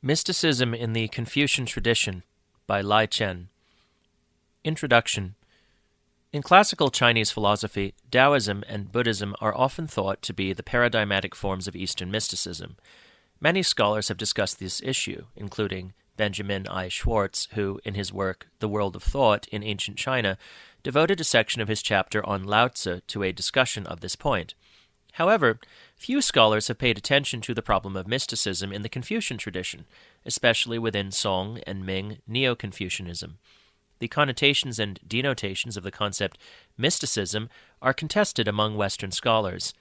Mysticism in the Confucian Tradition by Chen. Introduction. In classical Chinese philosophy, Taoism and Buddhism are often thought to be the paradigmatic forms of Eastern mysticism. Many scholars have discussed this issue, including Benjamin I. Schwartz, who, in his work The World of Thought in Ancient China, devoted a section of his chapter on Lao Tzu to a discussion of this point. However, few scholars have paid attention to the problem of mysticism in the Confucian tradition, especially within Song and Ming Neo-Confucianism. The connotations and denotations of the concept mysticism are contested among Western scholars.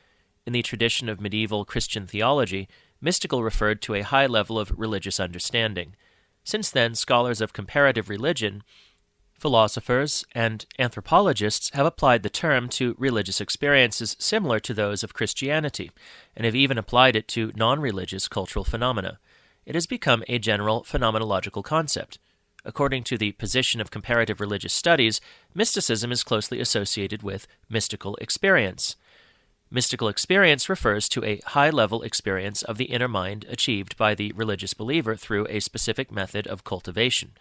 In the tradition of medieval Christian theology, mystical referred to a high level of religious understanding. Since then, scholars of comparative religion, philosophers, and anthropologists have applied the term to religious experiences similar to those of Christianity, and have even applied it to non-religious cultural phenomena. It has become a general phenomenological concept. According to the position of comparative religious studies, mysticism is closely associated with mystical experience. Mystical experience refers to a high-level experience of the inner mind achieved by the religious believer through a specific method of cultivation.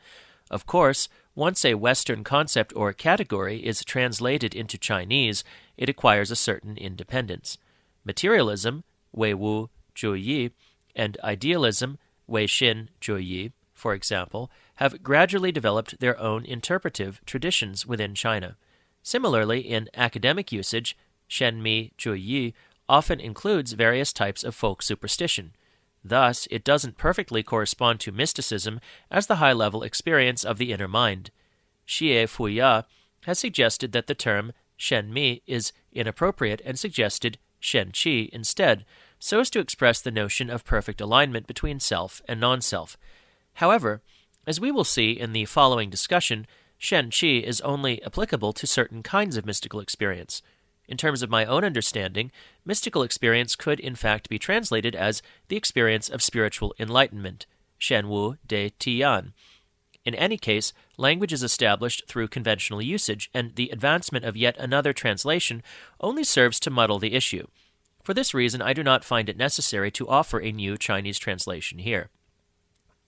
Of course, once a Western concept or category is translated into Chinese, it acquires a certain independence. Materialism, wei wu zhu yi, and idealism, wei xin zhu yi, for example, have gradually developed their own interpretive traditions within China. Similarly, in academic usage, shenmi zhu yi often includes various types of folk superstition. Thus, it doesn't perfectly correspond to mysticism as the high-level experience of the inner mind. Xie Fuya has suggested that the term shenmi is inappropriate and suggested shenqi instead, so as to express the notion of perfect alignment between self and non-self. However, as we will see in the following discussion, shenqi is only applicable to certain kinds of mystical experience. In terms of my own understanding, mystical experience could in fact be translated as the experience of spiritual enlightenment, shenwu de tiyan. In any case, language is established through conventional usage, and the advancement of yet another translation only serves to muddle the issue. For this reason, I do not find it necessary to offer a new Chinese translation here.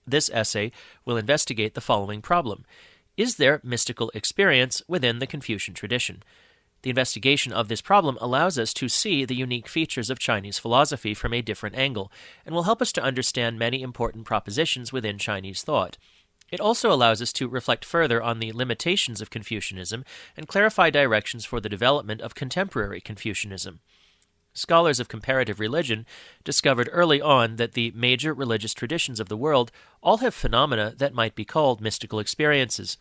This essay will investigate the following problem. Is there mystical experience within the Confucian tradition? The investigation of this problem allows us to see the unique features of Chinese philosophy from a different angle, and will help us to understand many important propositions within Chinese thought. It also allows us to reflect further on the limitations of Confucianism and clarify directions for the development of contemporary Confucianism. Scholars of comparative religion discovered early on that the major religious traditions of the world all have phenomena that might be called mystical experiences.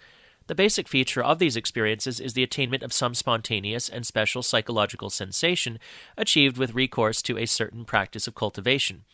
The basic feature of these experiences is the attainment of some spontaneous and special psychological sensation achieved with recourse to a certain practice of cultivation.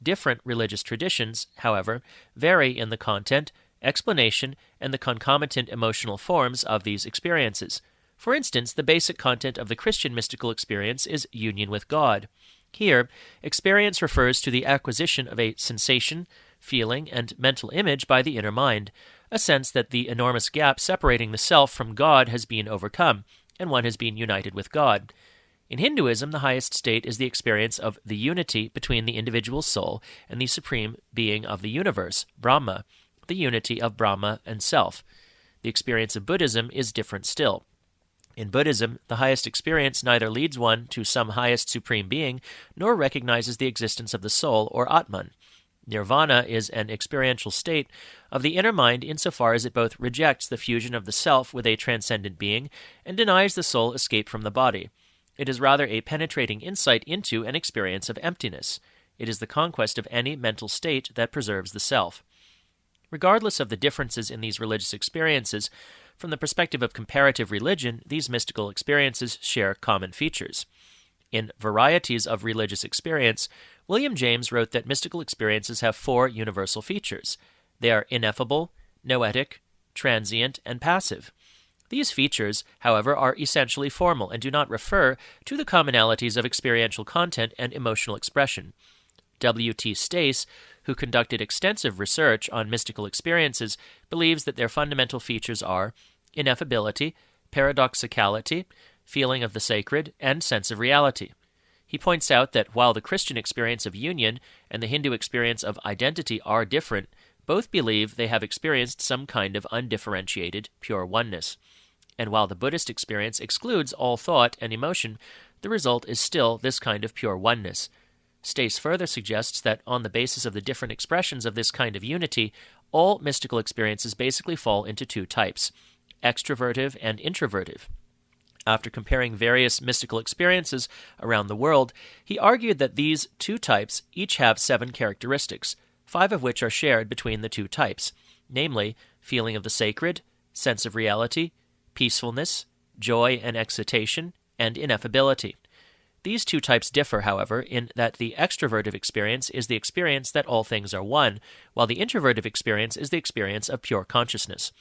Different religious traditions, however, vary in the content, explanation, and the concomitant emotional forms of these experiences. For instance, the basic content of the Christian mystical experience is union with God. Here, experience refers to the acquisition of a sensation, feeling, and mental image by the inner mind, a sense that the enormous gap separating the self from God has been overcome, and one has been united with God. In Hinduism, the highest state is the experience of the unity between the individual soul and the supreme being of the universe, Brahma, the unity of Brahma and self. The experience of Buddhism is different still. In Buddhism, the highest experience neither leads one to some highest supreme being, nor recognizes the existence of the soul or Atman. Nirvana is an experiential state of the inner mind insofar as it both rejects the fusion of the self with a transcendent being and denies the soul escape from the body. It is rather a penetrating insight into an experience of emptiness. It is the conquest of any mental state that preserves the self. Regardless of the differences in these religious experiences, from the perspective of comparative religion, these mystical experiences share common features. In Varieties of Religious Experience, William James wrote that mystical experiences have four universal features. They are ineffable, noetic, transient, and passive. These features, however, are essentially formal and do not refer to the commonalities of experiential content and emotional expression. W.T. Stace, who conducted extensive research on mystical experiences, believes that their fundamental features are ineffability, paradoxicality, feeling of the sacred, and sense of reality. He points out that while the Christian experience of union and the Hindu experience of identity are different, both believe they have experienced some kind of undifferentiated, pure oneness. And while the Buddhist experience excludes all thought and emotion, the result is still this kind of pure oneness. Stace further suggests that on the basis of the different expressions of this kind of unity, all mystical experiences basically fall into two types, extrovertive and introvertive. After comparing various mystical experiences around the world, he argued that these two types each have 7 characteristics, 5 of which are shared between the two types, namely feeling of the sacred, sense of reality, peacefulness, joy and excitation, and ineffability. These two types differ, however, in that the extrovertive experience is the experience that all things are one, while the introvertive experience is the experience of pure consciousness.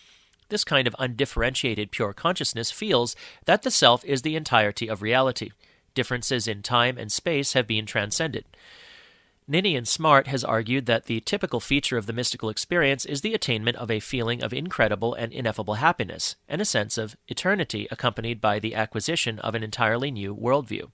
This kind of undifferentiated pure consciousness feels that the self is the entirety of reality. Differences in time and space have been transcended. Ninian Smart has argued that the typical feature of the mystical experience is the attainment of a feeling of incredible and ineffable happiness, and a sense of eternity accompanied by the acquisition of an entirely new worldview.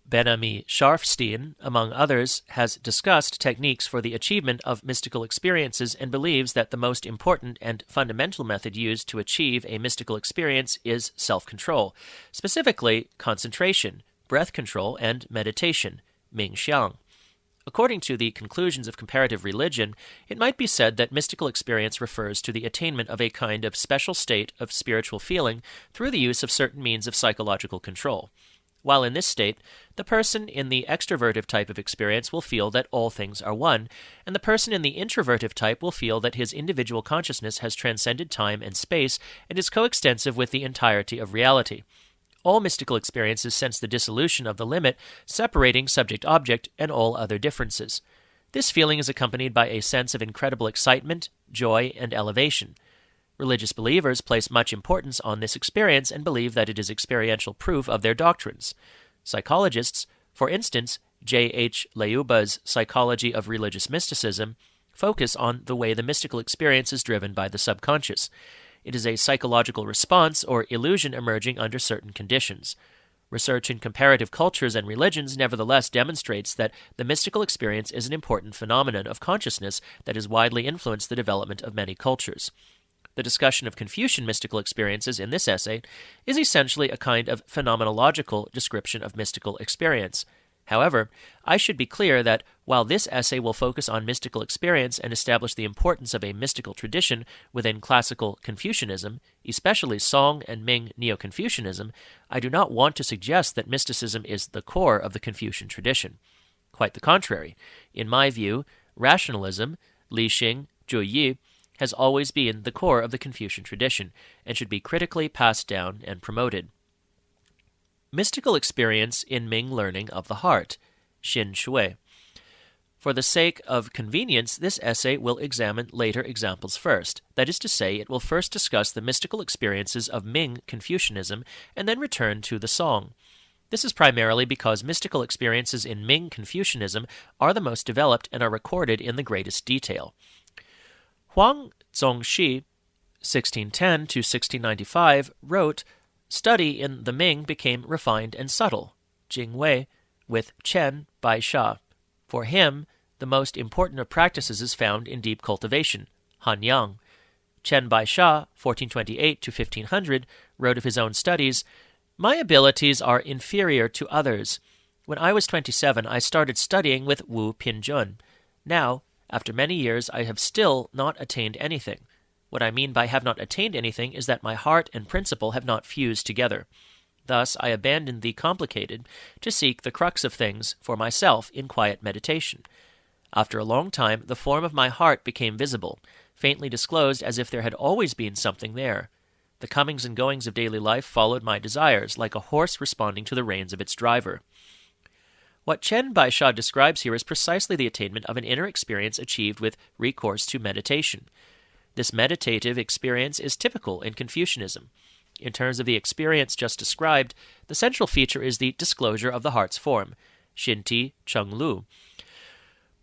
Ben-Ami Sharfstein, among others, has discussed techniques for the achievement of mystical experiences and believes that the most important and fundamental method used to achieve a mystical experience is self-control, specifically concentration, breath control, and meditation, Mingxiang. According to the conclusions of comparative religion, it might be said that mystical experience refers to the attainment of a kind of special state of spiritual feeling through the use of certain means of psychological control. While in this state, the person in the extrovertive type of experience will feel that all things are one, and the person in the introvertive type will feel that his individual consciousness has transcended time and space and is coextensive with the entirety of reality. All mystical experiences sense the dissolution of the limit separating subject-object and all other differences. This feeling is accompanied by a sense of incredible excitement, joy, and elevation. Religious believers place much importance on this experience and believe that it is experiential proof of their doctrines. Psychologists, for instance, J. H. Leuba's Psychology of Religious Mysticism, focus on the way the mystical experience is driven by the subconscious. It is a psychological response or illusion emerging under certain conditions. Research in comparative cultures and religions nevertheless demonstrates that the mystical experience is an important phenomenon of consciousness that has widely influenced the development of many cultures. The discussion of Confucian mystical experiences in this essay is essentially a kind of phenomenological description of mystical experience. However, I should be clear that while this essay will focus on mystical experience and establish the importance of a mystical tradition within classical Confucianism, especially Song and Ming Neo-Confucianism, I do not want to suggest that mysticism is the core of the Confucian tradition. Quite the contrary. In my view, rationalism, Li Xing, Zhu Xi, has always been the core of the Confucian tradition and should be critically passed down and promoted. Mystical experience in Ming learning of the heart, xinxue. For the sake of convenience, this essay will examine later examples first. That is to say, it will first discuss the mystical experiences of Ming Confucianism and then return to the Song. This is primarily because mystical experiences in Ming Confucianism are the most developed and are recorded in the greatest detail. Huang Zongxi, 1610 to 1695, wrote, "Study in the Ming became refined and subtle, xinxue, with Chen by Sha. For him, the most important of practices is found in deep cultivation, hanyang. Chen by Sha, 1428 to 1500, wrote of his own studies, "My abilities are inferior to others. When I was 27, I started studying with Wu Pinjun. Now, after many years, I have still not attained anything. What I mean by have not attained anything is that my heart and principle have not fused together. Thus, I abandoned the complicated to seek the crux of things for myself in quiet meditation. After a long time, the form of my heart became visible, faintly disclosed as if there had always been something there. The comings and goings of daily life followed my desires, like a horse responding to the reins of its driver." What Chen Baisha describes here is precisely the attainment of an inner experience achieved with recourse to meditation. This meditative experience is typical in Confucianism. In terms of the experience just described, the central feature is the disclosure of the heart's form, Xinti Chenglu.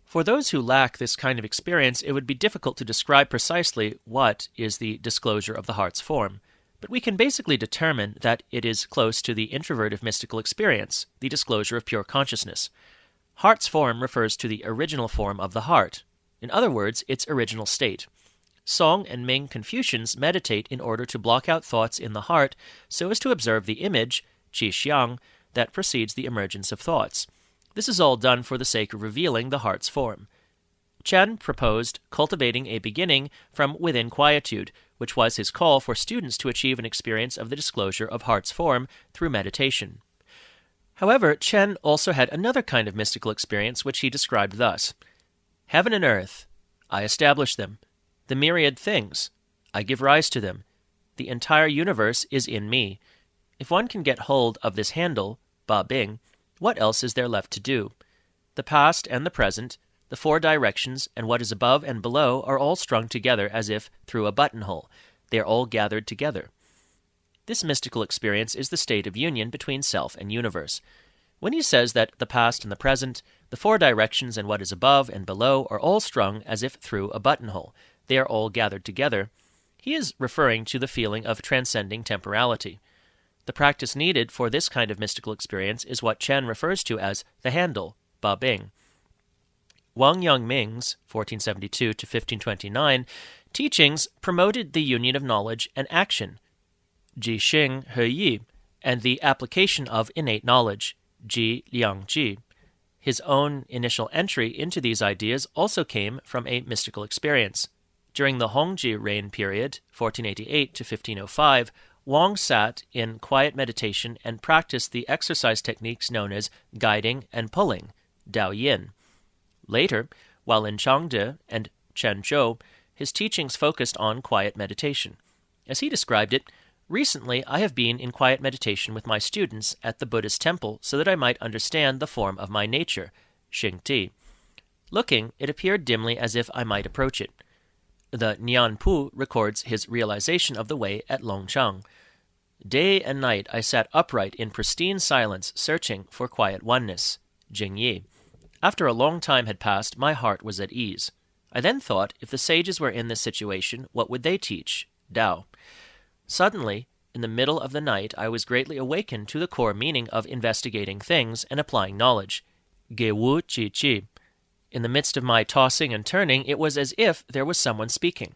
For those who lack this kind of experience, it would be difficult to describe precisely what is the disclosure of the heart's form. but we can basically determine that it is close to the introvertive mystical experience, the disclosure of pure consciousness. Heart's form refers to the original form of the heart, in other words, its original state. Song and Ming Confucians meditate in order to block out thoughts in the heart so as to observe the image, qi that precedes the emergence of thoughts. This is all done for the sake of revealing the heart's form. Chen proposed cultivating a beginning from within quietude, which was his call for students to achieve an experience of the disclosure of heart's form through meditation. However, Chen also had another kind of mystical experience which he described thus: Heaven and earth, I establish them. The myriad things, I give rise to them. The entire universe is in me. If one can get hold of this handle, Ba Bing, what else is there left to do? The past and the present, the four directions, and what is above and below are all strung together as if through a buttonhole. They are all gathered together. This mystical experience is the state of union between self and universe. When he says that the past and the present, the four directions, and what is above and below are all strung as if through a buttonhole, they are all gathered together, he is referring to the feeling of transcending temporality. The practice needed for this kind of mystical experience is what Chen refers to as the handle, Ba Bing. Wang Yangming's 1472 to 1529 teachings promoted the union of knowledge and action, ji xing he yi, and the application of innate knowledge, ji liang ji. His own initial entry into these ideas also came from a mystical experience. During the Hongji reign period, 1488 to 1505, Wang sat in quiet meditation and practiced the exercise techniques known as guiding and pulling, Dao Yin. Later, while in Changde and Quanzhou, his teachings focused on quiet meditation. As he described it, recently I have been in quiet meditation with my students at the Buddhist temple so that I might understand the form of my nature, xinxue. Looking, it appeared dimly as if I might approach it. The Nian Pu records his realization of the way at Longchang. Day and night I sat upright in pristine silence, searching for quiet oneness, Jingyi. After a long time had passed, my heart was at ease. I then thought, if the sages were in this situation, what would they teach? Tao. Suddenly, in the middle of the night, I was greatly awakened to the core meaning of investigating things and applying knowledge, Ge Wu Chi Chi. In the midst of my tossing and turning, it was as if there was someone speaking.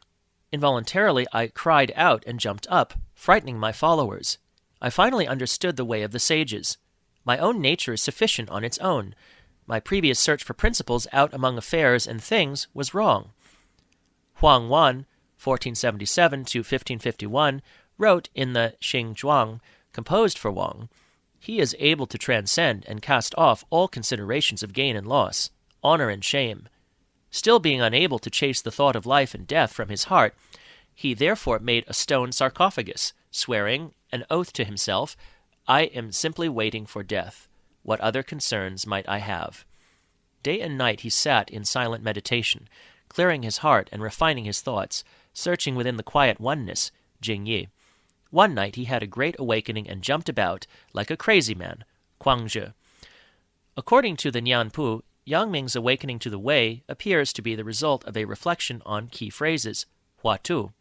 Involuntarily, I cried out and jumped up, frightening my followers. I finally understood the way of the sages. My own nature is sufficient on its own. My previous search for principles out among affairs and things was wrong. Huang Wan, 1477 to 1551, wrote in the Xinxue, composed for Wang, he is able to transcend and cast off all considerations of gain and loss, honor and shame. Still being unable to chase the thought of life and death from his heart, he therefore made a stone sarcophagus, swearing an oath to himself, I am simply waiting for death. What other concerns might I have? Day and night he sat in silent meditation, clearing his heart and refining his thoughts, searching within the quiet oneness, Jingyi. One night he had a great awakening and jumped about like a crazy man, Guangzhe. According to the Nian Pu, Yang Ming's awakening to the way appears to be the result of a reflection on key phrases, hua tu.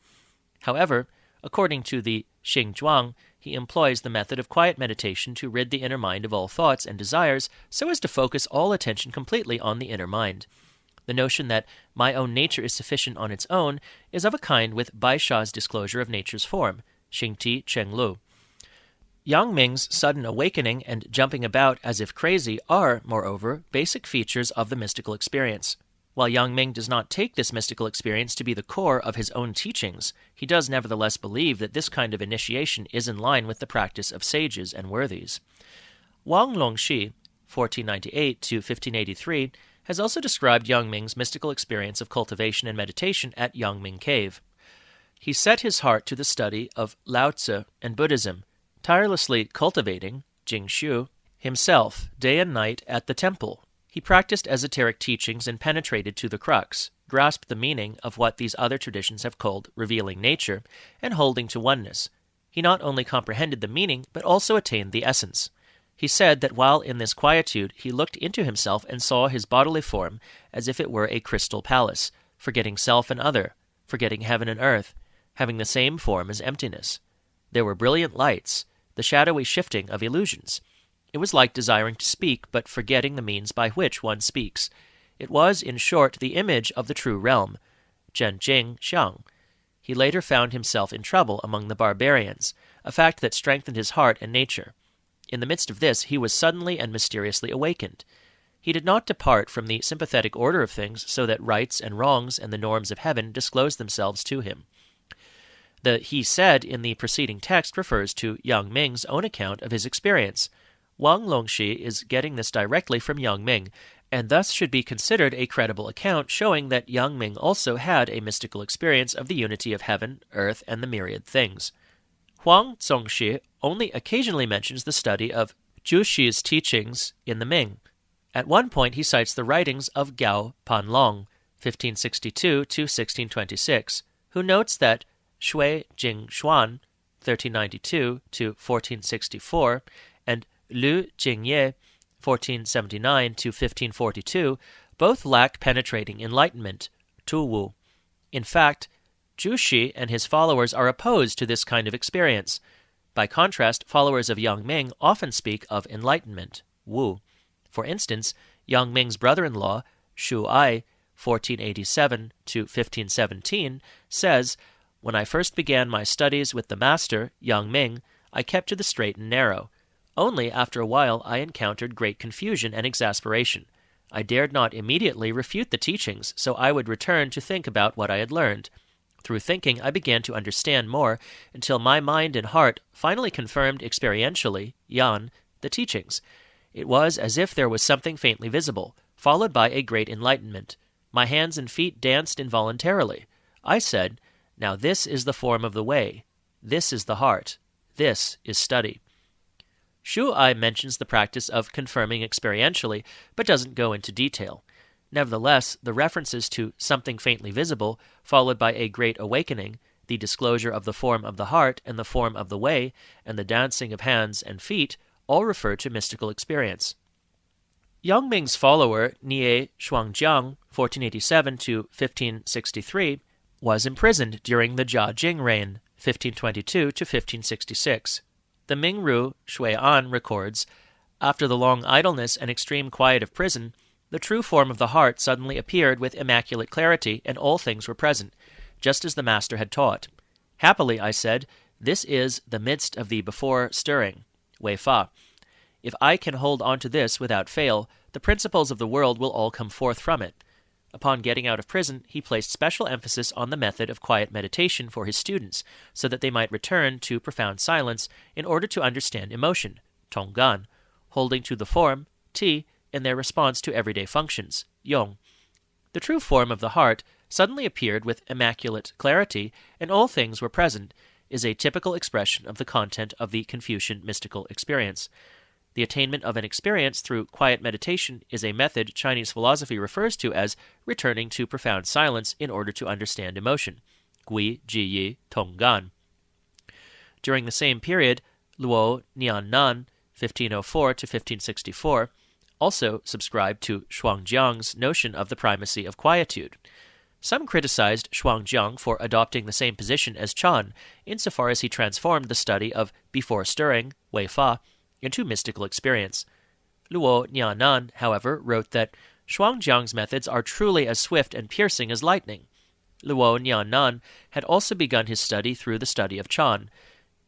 However, according to the Xinxue, he employs the method of quiet meditation to rid the inner mind of all thoughts and desires so as to focus all attention completely on the inner mind. The notion that my own nature is sufficient on its own is of a kind with Bai Sha's disclosure of nature's form, Xingti Chenglu. Yang Ming's sudden awakening and jumping about as if crazy are, moreover, basic features of the mystical experience. While Yang Ming does not take this mystical experience to be the core of his own teachings, he does nevertheless believe that this kind of initiation is in line with the practice of sages and worthies. Wang Longxi, 1498 to 1583, has also described Yang Ming's mystical experience of cultivation and meditation at Yang Ming Cave. He set his heart to the study of Lao Tzu and Buddhism, tirelessly cultivating, xinxue, himself day and night at the temple. He practiced esoteric teachings and penetrated to the crux, grasped the meaning of what these other traditions have called revealing nature, and holding to oneness. He not only comprehended the meaning, but also attained the essence. He said that while in this quietude he looked into himself and saw his bodily form as if it were a crystal palace, forgetting self and other, forgetting heaven and earth, having the same form as emptiness. There were brilliant lights, the shadowy shifting of illusions. It was like desiring to speak, but forgetting the means by which one speaks. It was, in short, the image of the true realm, Zhen Jing Xiang. He later found himself in trouble among the barbarians, a fact that strengthened his heart and nature. In the midst of this, he was suddenly and mysteriously awakened. He did not depart from the sympathetic order of things so that rights and wrongs and the norms of heaven disclosed themselves to him. The he said in the preceding text refers to Yang Ming's own account of his experience. Wang Longxi is getting this directly from Yang Ming, and thus should be considered a credible account showing that Yang Ming also had a mystical experience of the unity of heaven, earth, and the myriad things. Huang Zongxi only occasionally mentions the study of Zhu Xi's teachings in the Ming. At one point he cites the writings of Gao Panlong, 1562 to 1626, who notes that Shui Jingshuan, 1392 to 1464, and Lu Jingye, 1479 to 1542, both lack penetrating enlightenment, Tu Wu. In fact, Zhu Xi and his followers are opposed to this kind of experience. By contrast, followers of Yang Ming often speak of enlightenment, Wu. For instance, Yang Ming's brother-in-law, Shu Ai, 1487 to 1517, says, "When I first began my studies with the master, Yang Ming, I kept to the straight and narrow. Only after a while I encountered great confusion and exasperation. I dared not immediately refute the teachings, so I would return to think about what I had learned. Through thinking, I began to understand more, until my mind and heart finally confirmed experientially, Yan, the teachings. It was as if there was something faintly visible, followed by a great enlightenment. My hands and feet danced involuntarily. I said, 'Now this is the form of the way. This is the heart. This is study.'" Shu Ai mentions the practice of confirming experientially, but doesn't go into detail. Nevertheless, the references to something faintly visible, followed by a great awakening, the disclosure of the form of the heart and the form of the way, and the dancing of hands and feet, all refer to mystical experience. Yang Ming's follower, Nie Shuangjiang, 1487 to 1563, was imprisoned during the Jia Jing reign, 1522 to 1566. The Mingru Shui'an records, "After the long idleness and extreme quiet of prison, the true form of the heart suddenly appeared with immaculate clarity, and all things were present, just as the master had taught. Happily, I said, this is the midst of the before stirring, Wei Fa. If I can hold on to this without fail, the principles of the world will all come forth from it." Upon getting out of prison, he placed special emphasis on the method of quiet meditation for his students, so that they might return to profound silence in order to understand emotion, Tonggan, holding to the form, Ti, in their response to everyday functions, Yong. The true form of the heart suddenly appeared with immaculate clarity, and all things were present, is a typical expression of the content of the Confucian mystical experience. The attainment of an experience through quiet meditation is a method Chinese philosophy refers to as returning to profound silence in order to understand emotion, Gui Ji Yi Tong Gan. During the same period, Luo Niannan, 1504 to 1564, also subscribed to Shuangjiang's notion of the primacy of quietude. Some criticized Shuangjiang for adopting the same position as Chen, insofar as he transformed the study of before stirring, Wei Fa, into mystical experience. Luo Niannan, however, wrote that Shuangjiang's methods are truly as swift and piercing as lightning. Luo Niannan had also begun his study through the study of Chen.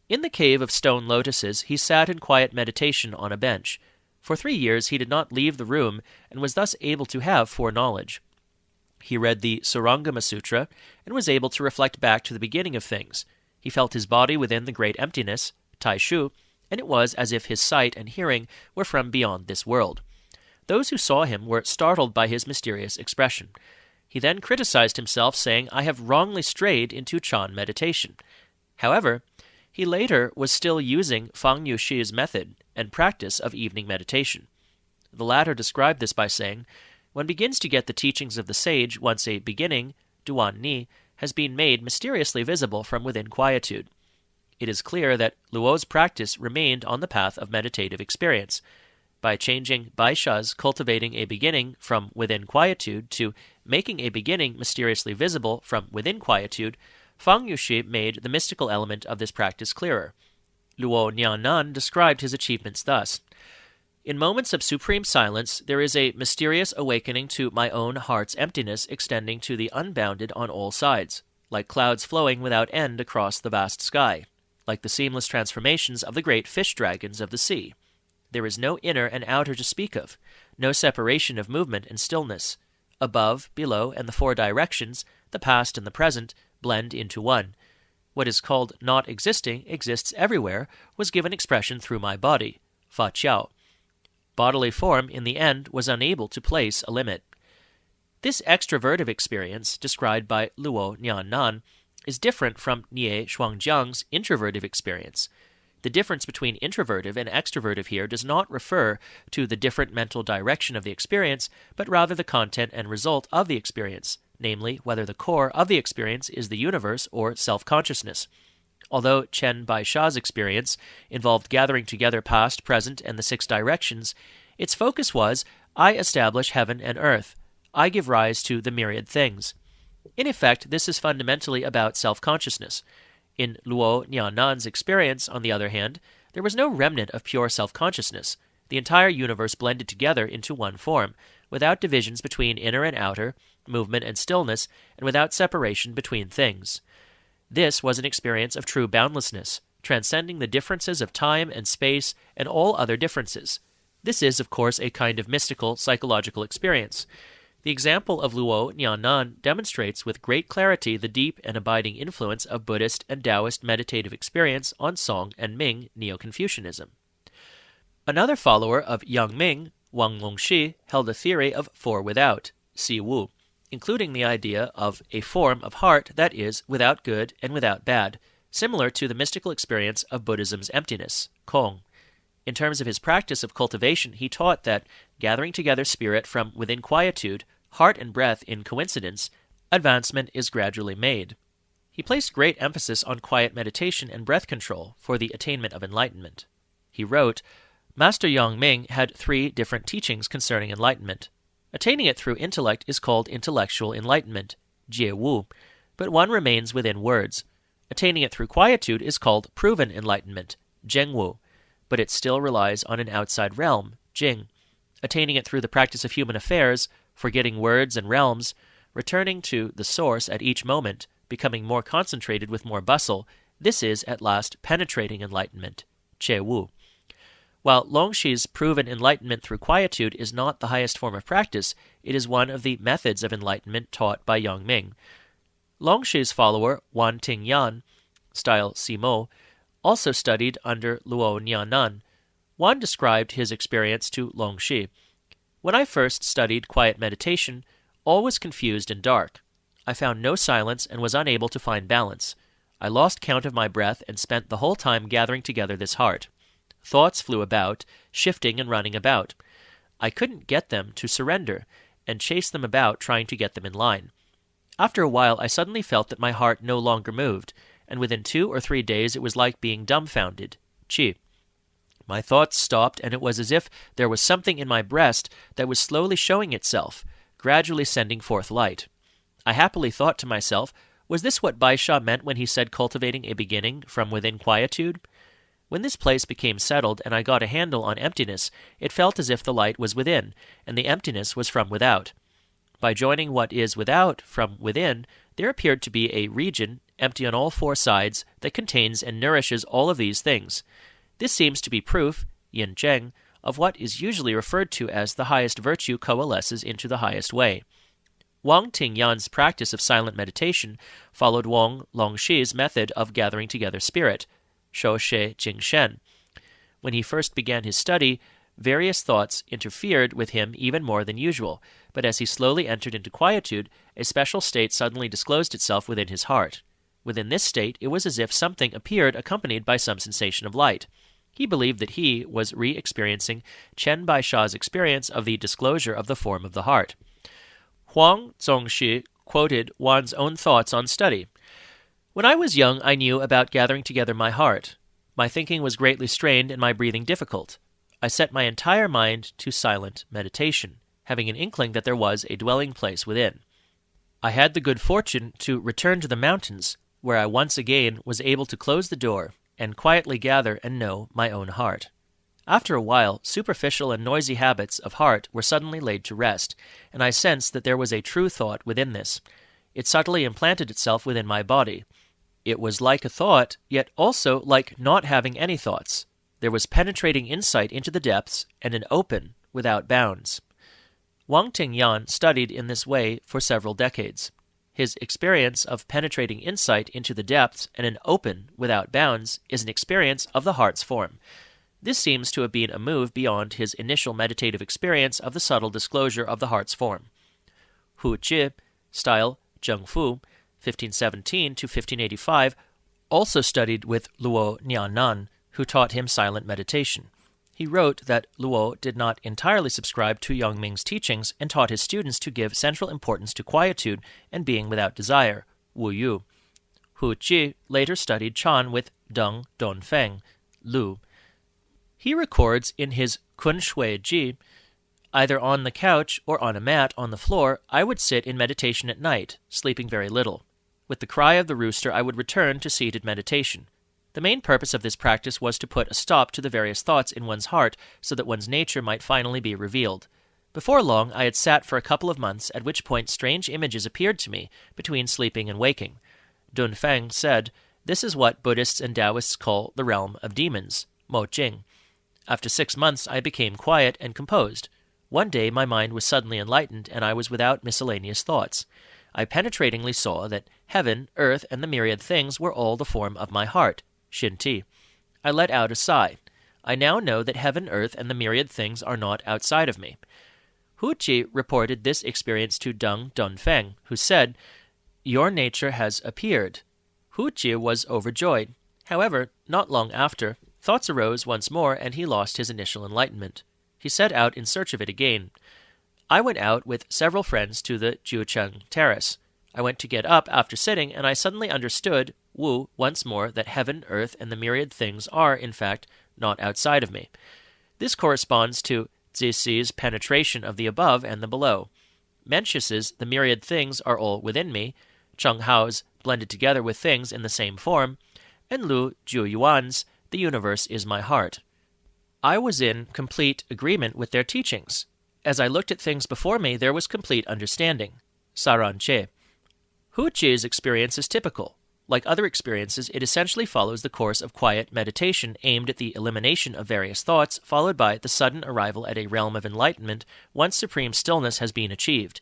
In the cave of stone lotuses, he sat in quiet meditation on a bench. For 3 years he did not leave the room, and was thus able to have foreknowledge. He read the Surangama Sutra, and was able to reflect back to the beginning of things. He felt his body within the great emptiness, Tai Shu, and it was as if his sight and hearing were from beyond this world. Those who saw him were startled by his mysterious expression. He then criticized himself, saying, "I have wrongly strayed into Chan meditation." However, he later was still using Fang Yuxi's method and practice of evening meditation. The latter described this by saying, "One begins to get the teachings of the sage once a beginning, Duan Ni, has been made mysteriously visible from within quietude." It is clear that Luo's practice remained on the path of meditative experience. By changing Baisha's cultivating a beginning from within quietude to making a beginning mysteriously visible from within quietude, Fang Yuxi made the mystical element of this practice clearer. Luo Nianan described his achievements thus: "In moments of supreme silence, there is a mysterious awakening to my own heart's emptiness extending to the unbounded on all sides, like clouds flowing without end across the vast sky, like the seamless transformations of the great fish dragons of the sea. There is no inner and outer to speak of, no separation of movement and stillness. Above, below, and the four directions, the past and the present, blend into one. What is called not existing exists everywhere, was given expression through my body, fa qiao. Bodily form, in the end, was unable to place a limit." This extrovertive experience, described by Luo Nianan, is different from Nie Shuangjiang's introvertive experience. The difference between introvertive and extrovertive here does not refer to the different mental direction of the experience, but rather the content and result of the experience, namely, whether the core of the experience is the universe or self-consciousness. Although Chen Baisha's experience involved gathering together past, present, and the six directions, its focus was, I establish heaven and earth. I give rise to the myriad things. In effect, this is fundamentally about self-consciousness. In Luo Nianan's experience, on the other hand, there was no remnant of pure self-consciousness. The entire universe blended together into one form, without divisions between inner and outer, movement and stillness, and without separation between things. This was an experience of true boundlessness, transcending the differences of time and space and all other differences. This is, of course, a kind of mystical, psychological experience. The example of Luo Nianan demonstrates with great clarity the deep and abiding influence of Buddhist and Taoist meditative experience on Song and Ming Neo-Confucianism. Another follower of Yang Ming, Wang Longxi, held a theory of four without, Si Wu, including the idea of a form of heart that is without good and without bad, similar to the mystical experience of Buddhism's emptiness, Kong. In terms of his practice of cultivation, he taught that, gathering together spirit from within quietude, heart and breath in coincidence, advancement is gradually made. He placed great emphasis on quiet meditation and breath control for the attainment of enlightenment. He wrote, Master Yang Ming had 3 different teachings concerning enlightenment. Attaining it through intellect is called intellectual enlightenment, Jie Wu, but one remains within words. Attaining it through quietude is called proven enlightenment, Zheng Wu, but it still relies on an outside realm, Jing. Attaining it through the practice of human affairs, forgetting words and realms, returning to the source at each moment, becoming more concentrated with more bustle, this is at last penetrating enlightenment, Che Wu. While Longxi's proven enlightenment through quietude is not the highest form of practice, it is one of the methods of enlightenment taught by Yang Ming. Longxi's follower, Wan Tingyan, style Simo, also studied under Luo Nianan. Wan described his experience to Longxi. When I first studied quiet meditation, all was confused and dark. I found no silence and was unable to find balance. I lost count of my breath and spent the whole time gathering together this heart. Thoughts flew about, shifting and running about. I couldn't get them to surrender, and chased them about trying to get them in line. After a while I suddenly felt that my heart no longer moved, and within 2 or 3 days it was like being dumbfounded, Qi. My thoughts stopped, and it was as if there was something in my breast that was slowly showing itself, gradually sending forth light. I happily thought to myself, was this what Baisha meant when he said cultivating a beginning from within quietude? When this place became settled and I got a handle on emptiness, it felt as if the light was within, and the emptiness was from without. By joining what is without from within, there appeared to be a region, empty on all 4 sides, that contains and nourishes all of these things. This seems to be proof, yin zheng, of what is usually referred to as the highest virtue coalesces into the highest way. Wang Tingyan's practice of silent meditation followed Wang Longxi's method of gathering together spirit, Shou She Jing Shen. When he first began his study, various thoughts interfered with him even more than usual, but as he slowly entered into quietude, a special state suddenly disclosed itself within his heart. Within this state, it was as if something appeared accompanied by some sensation of light. He believed that he was re-experiencing Chen Baisha's experience of the disclosure of the form of the heart. Huang Zongxi quoted Wan's own thoughts on study. When I was young, I knew about gathering together my heart. My thinking was greatly strained and my breathing difficult. I set my entire mind to silent meditation, having an inkling that there was a dwelling place within. I had the good fortune to return to the mountains, where I once again was able to close the door and quietly gather and know my own heart. After a while, superficial and noisy habits of heart were suddenly laid to rest, and I sensed that there was a true thought within this. It subtly implanted itself within my body. It was like a thought, yet also like not having any thoughts. There was penetrating insight into the depths and an open without bounds. Wang Tingyan studied in this way for several decades. His experience of penetrating insight into the depths and an open without bounds is an experience of the heart's form. This seems to have been a move beyond his initial meditative experience of the subtle disclosure of the heart's form. Hu Zhi, style Zhengfu, 1517 to 1585, also studied with Luo Nianan, who taught him silent meditation. He wrote that Luo did not entirely subscribe to Yang Ming's teachings and taught his students to give central importance to quietude and being without desire, Wu Yu. Hu Zhi later studied Chan with Deng Donfeng, Lu. He records in his xinxue Ji, either on the couch or on a mat on the floor, I would sit in meditation at night, sleeping very little. With the cry of the rooster, I would return to seated meditation. The main purpose of this practice was to put a stop to the various thoughts in one's heart so that one's nature might finally be revealed. Before long, I had sat for a couple of months, at which point strange images appeared to me between sleeping and waking. Dunfeng said, "This is what Buddhists and Taoists call the realm of demons, Mo Jing." After 6 months, I became quiet and composed. One day my mind was suddenly enlightened, and I was without miscellaneous thoughts. I penetratingly saw that heaven, earth, and the myriad things were all the form of my heart, Shinti. I let out a sigh. I now know that heaven, earth, and the myriad things are not outside of me. Hu Ji reported this experience to Deng Donfeng, who said, "Your nature has appeared." Hu Ji was overjoyed. However, not long after, thoughts arose once more, and he lost his initial enlightenment. He set out in search of it again. I went out with several friends to the Jiucheng terrace. I went to get up after sitting, and I suddenly understood, Wu, once more, that heaven, earth, and the myriad things are, in fact, not outside of me. This corresponds to Zhu Xi's penetration of the above and the below. Mencius's the myriad things are all within me, Cheng Hao's blended together with things in the same form, and Lu Jiuyuan's the universe is my heart. I was in complete agreement with their teachings. As I looked at things before me, there was complete understanding. Saran Che. Hu Ji's experience is typical. Like other experiences, it essentially follows the course of quiet meditation aimed at the elimination of various thoughts, followed by the sudden arrival at a realm of enlightenment once supreme stillness has been achieved.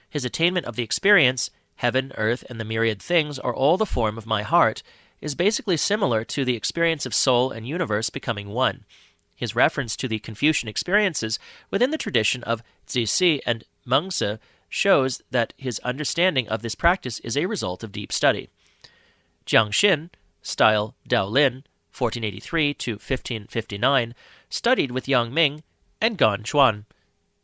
His attainment of the experience, heaven, earth, and the myriad things are all the form of my heart, is basically similar to the experience of soul and universe becoming one. His reference to the Confucian experiences within the tradition of Zhu Xi and Mengzi shows that his understanding of this practice is a result of deep study. Jiang Xin, style Daolin, 1483 to 1559, studied with Yang Ming and Gan Chuan.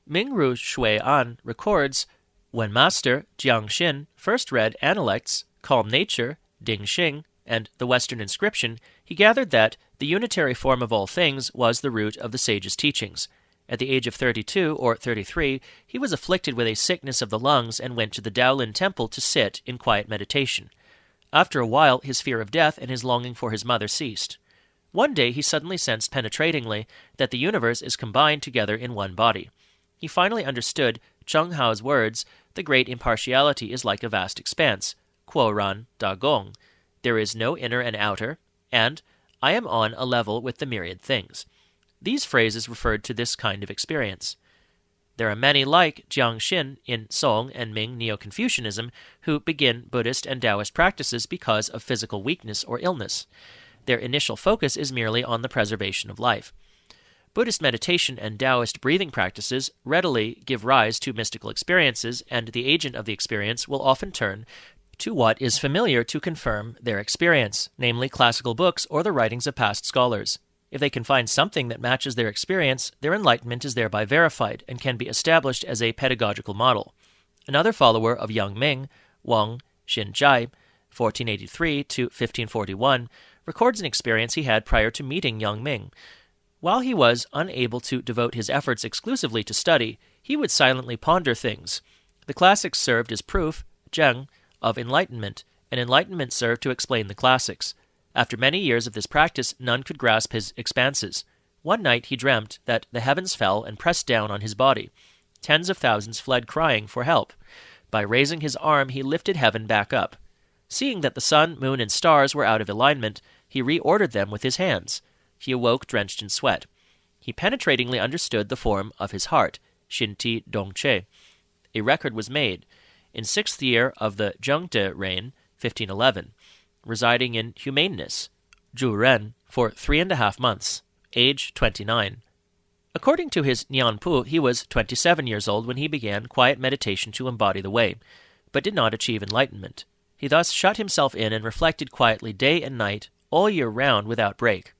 Mingru Shui An records, when Master Jiang Xin first read Analects, Calm Nature, Ding Xing, and the Western inscription, he gathered that the unitary form of all things was the root of the sage's teachings. At the age of 32 or 33, he was afflicted with a sickness of the lungs and went to the Daolin temple to sit in quiet meditation. After a while, his fear of death and his longing for his mother ceased. One day he suddenly sensed penetratingly that the universe is combined together in one body. He finally understood Cheng Hao's words, "The great impartiality is like a vast expanse, Kuo Ran Da Gong. There is no inner and outer, and I am on a level with the myriad things." These phrases referred to this kind of experience. There are many like Jiang Xin in Song and Ming Neo-Confucianism who begin Buddhist and Taoist practices because of physical weakness or illness. Their initial focus is merely on the preservation of life. Buddhist meditation and Taoist breathing practices readily give rise to mystical experiences, and the agent of the experience will often turn to what is familiar to confirm their experience, namely classical books or the writings of past scholars. If they can find something that matches their experience, their enlightenment is thereby verified and can be established as a pedagogical model. Another follower of Yang Ming, Wang Xinzhai, 1483 to 1541, records an experience he had prior to meeting Yang Ming. While he was unable to devote his efforts exclusively to study, he would silently ponder things. The classics served as proof, zheng, of enlightenment, and enlightenment served to explain the classics. After many years of this practice, none could grasp his expanses. One night he dreamt that the heavens fell and pressed down on his body. Tens of thousands fled crying for help. By raising his arm, he lifted heaven back up. Seeing that the sun, moon, and stars were out of alignment, he reordered them with his hands. He awoke drenched in sweat. He penetratingly understood the form of his heart, shinti dongche. A record was made. In 6th year of the Zhengde reign, 1511, residing in humaneness, Zhu Ren, for 3.5 months, age 29. According to his Nianpu, he was 27 years old when he began quiet meditation to embody the way, but did not achieve enlightenment. He thus shut himself in and reflected quietly day and night, all year round without break.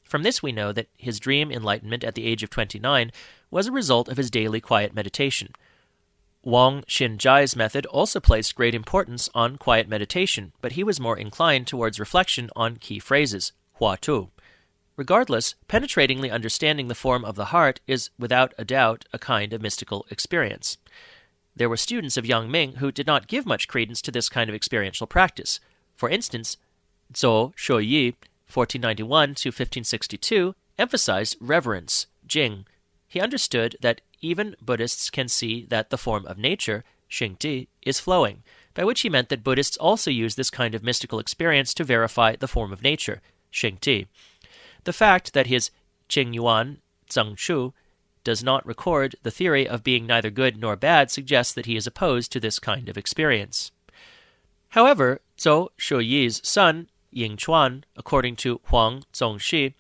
From this we know that his dream enlightenment at the age of 29 was a result of his daily quiet meditation. Wang Xinzhai's method also placed great importance on quiet meditation, but he was more inclined towards reflection on key phrases, hua tu. Regardless, penetratingly understanding the form of the heart is without a doubt a kind of mystical experience. There were students of Yang Ming who did not give much credence to this kind of experiential practice. For instance, Zhu Xi, 1491 to 1562, emphasized reverence, jing. He understood that even Buddhists can see that the form of nature, xingti, is flowing, by which he meant that Buddhists also use this kind of mystical experience to verify the form of nature, xingti. The fact that his Qingyuan, xinxue, does not record the theory of being neither good nor bad suggests that he is opposed to this kind of experience. However, Zhu Xi's son, Yingchuan, according to Huang Zongxi,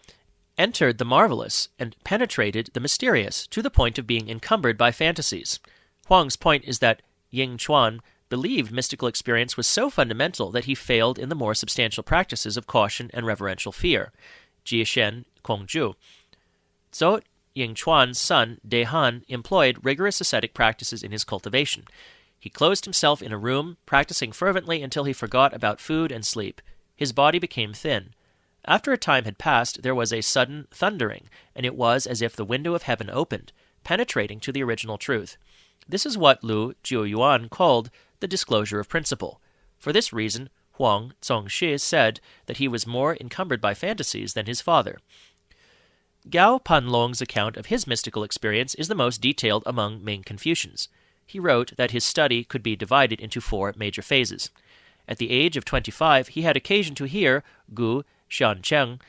entered the marvelous and penetrated the mysterious to the point of being encumbered by fantasies. Huang's point is that Yingchuan believed mystical experience was so fundamental that he failed in the more substantial practices of caution and reverential fear. Jieshen Kongju. Zhou Yingchuan's son, Dehan, employed rigorous ascetic practices in his cultivation. He closed himself in a room, practicing fervently until he forgot about food and sleep. His body became thin. After a time had passed, there was a sudden thundering, and it was as if the window of heaven opened, penetrating to the original truth. This is what Lu Jiuyuan called the disclosure of principle. For this reason, Huang Zongxi said that he was more encumbered by fantasies than his father. Gao Panlong's account of his mystical experience is the most detailed among Ming Confucians. He wrote that his study could be divided into 4 major phases. At the age of 25, he had occasion to hear Gu Xiancheng,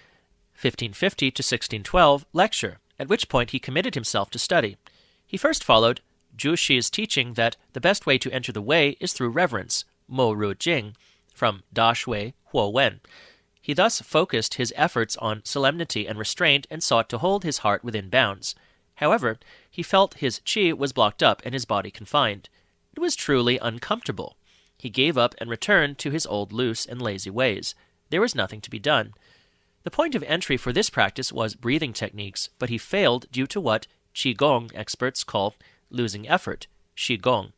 1550 to 1612, lecture, at which point he committed himself to study. He first followed Zhu Xi's teaching that the best way to enter the way is through reverence, mo ru jing, from Da Shui Huo Wen. He thus focused his efforts on solemnity and restraint and sought to hold his heart within bounds. However, he felt his qi was blocked up and his body confined. It was truly uncomfortable. He gave up and returned to his old loose and lazy ways. There was nothing to be done. The point of entry for this practice was breathing techniques, but he failed due to what Qigong experts call losing effort, Qigong.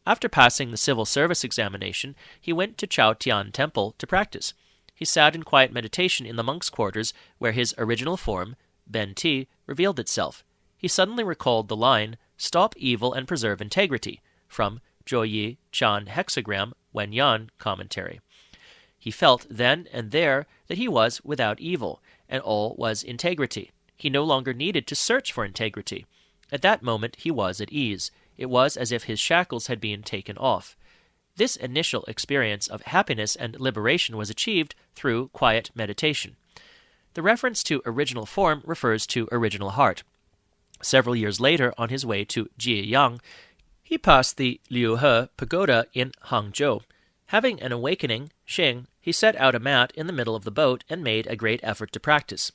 After passing the civil service examination, he went to Chao Tian Temple to practice. He sat in quiet meditation in the monks' quarters where his original form, Ben Ti, revealed itself. He suddenly recalled the line, "Stop evil and preserve integrity," from Zhou Yi Chan Hexagram Wen Yan commentary. He felt then and there that he was without evil, and all was integrity. He no longer needed to search for integrity. At that moment he was at ease. It was as if his shackles had been taken off. This initial experience of happiness and liberation was achieved through quiet meditation. The reference to original form refers to original heart. Several years later, on his way to Jieyang, he passed the Liuhe Pagoda in Hangzhou. Having an awakening, Xing, he set out a mat in the middle of the boat and made a great effort to practice.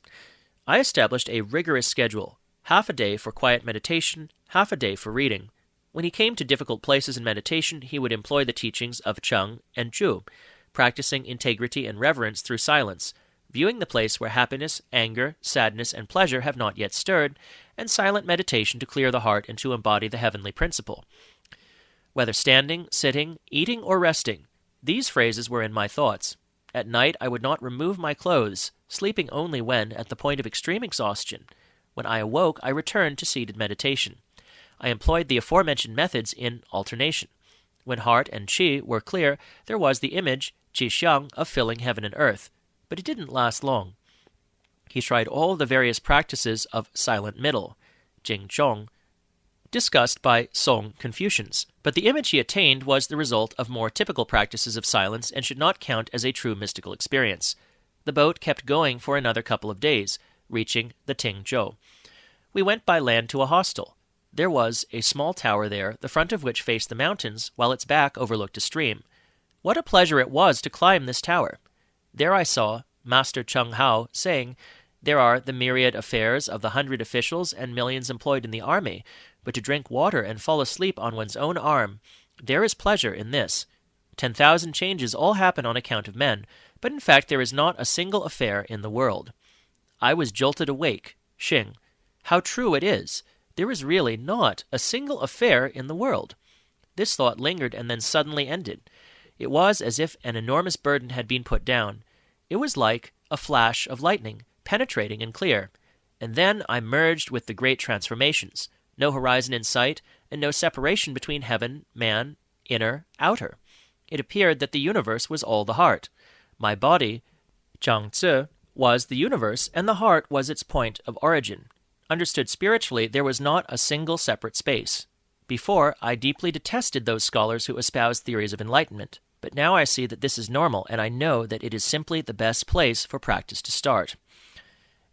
I established a rigorous schedule, half a day for quiet meditation, half a day for reading. When he came to difficult places in meditation, he would employ the teachings of Cheng and Zhu, practicing integrity and reverence through silence, viewing the place where happiness, anger, sadness, and pleasure have not yet stirred, and silent meditation to clear the heart and to embody the heavenly principle. Whether standing, sitting, eating, or resting, these phrases were in my thoughts. At night I would not remove my clothes, sleeping only when at the point of extreme exhaustion. When I awoke, I returned to seated meditation. I employed the aforementioned methods in alternation. When heart and qi were clear, there was the image, Xiang of filling heaven and earth, but it didn't last long. He tried all the various practices of silent middle, xinxue, discussed by Song Confucians, but the image he attained was the result of more typical practices of silence and should not count as a true mystical experience. The boat kept going for another couple of days, reaching the Tingzhou. We went by land to a hostel. There was a small tower there, the front of which faced the mountains, while its back overlooked a stream. What a pleasure it was to climb this tower! There I saw Master Cheng Hao saying, "There are the myriad affairs of the 100 officials and millions employed in the army, but to drink water and fall asleep on one's own arm, there is pleasure in this. 10,000 changes all happen on account of men, but in fact there is not a single affair in the world." I was jolted awake. Xing. How true it is! There is really not a single affair in the world. This thought lingered and then suddenly ended. It was as if an enormous burden had been put down. It was like a flash of lightning, penetrating and clear. And then I merged with the great transformations. No horizon in sight, and no separation between heaven, man, inner, outer. It appeared that the universe was all the heart. My body, xinxue, was the universe, and the heart was its point of origin. Understood spiritually, there was not a single separate space. Before, I deeply detested those scholars who espoused theories of enlightenment, but now I see that this is normal, and I know that it is simply the best place for practice to start.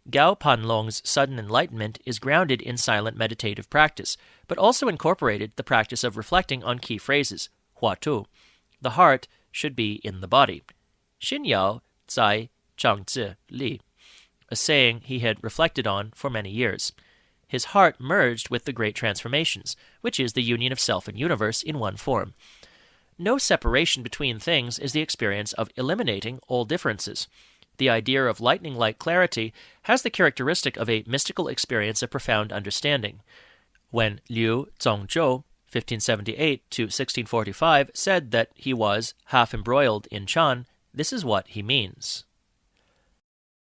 Gao Panlong's sudden enlightenment is grounded in silent meditative practice, but also incorporated the practice of reflecting on key phrases, hua tu. The heart should be in the body. Xin yao zai zhangzi li, a saying he had reflected on for many years. His heart merged with the great transformations, which is the union of self and universe in one form. No separation between things is the experience of eliminating all differences. The idea of lightning-like clarity has the characteristic of a mystical experience of profound understanding. When Liu Zhongzhou, 1578 to 1645, said that he was half embroiled in Chan, this is what he means.